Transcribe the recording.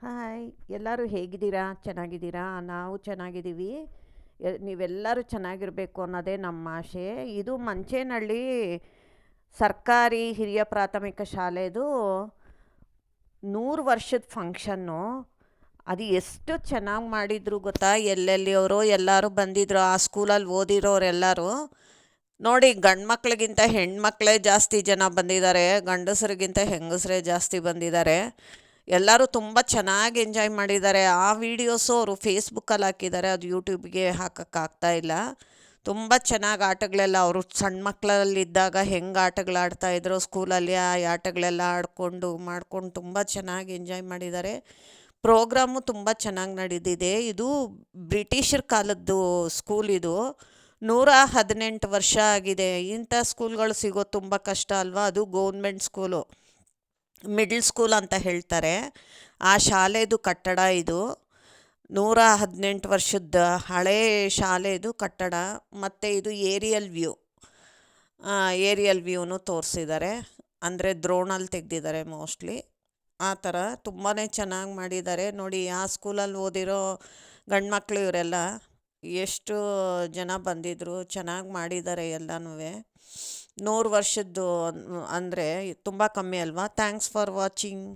Hi, ಎಲ್ಲರೂ ಹೇಗಿದ್ದೀರಾ? ಚೆನ್ನಾಗಿದ್ದೀರಾ? ನಾವು ಚೆನ್ನಾಗಿದ್ದೀವಿ. ನೀವೆಲ್ಲರೂ ಚೆನ್ನಾಗಿರಬೇಕು ಅನ್ನೋದೇ ನಮ್ಮ ಆಶೆ. ಇದು ಮಂಚೇನಹಳ್ಳಿ ಸರ್ಕಾರಿ ಹಿರಿಯ ಪ್ರಾಥಮಿಕ ಶಾಲೆದು 100 ವರ್ಷದ ಫಂಕ್ಷನ್ನು. ಅದು ಎಷ್ಟು ಚೆನ್ನಾಗಿ ಮಾಡಿದ್ರು ಗೊತ್ತಾ? ಎಲ್ಲೆಲ್ಲಿಯವರು ಎಲ್ಲರೂ ಬಂದಿದ್ರು, ಆ ಸ್ಕೂಲಲ್ಲಿ ಓದಿರೋರೆಲ್ಲರೂ. ನೋಡಿ, ಗಂಡು ಮಕ್ಳಿಗಿಂತ ಹೆಣ್ಮಕ್ಳೇ ಜಾಸ್ತಿ ಜನ ಬಂದಿದ್ದಾರೆ, ಗಂಡಸರಿಗಿಂತ ಹೆಂಗಸರೇ ಜಾಸ್ತಿ ಬಂದಿದ್ದಾರೆ. ಎಲ್ಲರೂ ತುಂಬ ಚೆನ್ನಾಗಿ ಎಂಜಾಯ್ ಮಾಡಿದ್ದಾರೆ. ಆ ವಿಡಿಯೋಸು ಅವರು ಫೇಸ್ಬುಕ್ಕಲ್ಲಿ ಹಾಕಿದ್ದಾರೆ, ಅದು ಯೂಟ್ಯೂಬ್ಗೆ ಹಾಕೋಕ್ಕಾಗ್ತಾ ಇಲ್ಲ. ತುಂಬ ಚೆನ್ನಾಗಿ ಆಟಗಳೆಲ್ಲ ಅವರು ಸಣ್ಣ ಮಕ್ಕಳಲ್ಲಿದ್ದಾಗ ಹೆಂಗೆ ಆಟಗಳಾಡ್ತಾಯಿದ್ರು ಸ್ಕೂಲಲ್ಲಿ, ಆ ಆಟಗಳೆಲ್ಲ ಮಾಡ್ಕೊಂಡು ತುಂಬ ಚೆನ್ನಾಗಿ ಎಂಜಾಯ್ ಮಾಡಿದ್ದಾರೆ. ಪ್ರೋಗ್ರಾಮು ತುಂಬ ಚೆನ್ನಾಗಿ ನಡೆದಿದೆ. ಇದು ಬ್ರಿಟಿಷರ ಕಾಲದ್ದು ಸ್ಕೂಲ್ ಇದು. 118 ವರ್ಷ ಆಗಿದೆ. ಇಂಥ ಸ್ಕೂಲ್ಗಳು ಸಿಗೋದು ತುಂಬ ಕಷ್ಟ ಅಲ್ವಾ? ಅದು ಗೌರ್ಮೆಂಟ್ ಸ್ಕೂಲು, ಮಿಡ್ಲ್ ಸ್ಕೂಲ್ ಅಂತ ಹೇಳ್ತಾರೆ. ಆ ಶಾಲೆದು ಕಟ್ಟಡ ಇದು. 118 ವರ್ಷದ ಹಳೇ ಶಾಲೆದು ಕಟ್ಟಡ. ಮತ್ತು ಇದು ಏರಿಯಲ್ ವ್ಯೂನು ತೋರಿಸಿದ್ದಾರೆ. ಅಂದರೆ ದ್ರೋಣಲ್ಲಿ ತೆಗೆದಿದ್ದಾರೆ ಮೋಸ್ಟ್ಲಿ. ಆ ಥರ ತುಂಬಾ ಚೆನ್ನಾಗಿ ಮಾಡಿದ್ದಾರೆ. ನೋಡಿ, ಆ ಸ್ಕೂಲಲ್ಲಿ ಓದಿರೋ ಗಂಡು ಮಕ್ಕಳು ಇವರೆಲ್ಲ ಎಷ್ಟು ಜನ ಬಂದಿದ್ದರು, ಚೆನ್ನಾಗಿ ಮಾಡಿದ್ದಾರೆ ಎಲ್ಲನೂ. 100 ವರ್ಷದ್ದು ಅಂದರೆ ತುಂಬ ಕಮ್ಮಿ ಅಲ್ವಾ? Thanks for watching.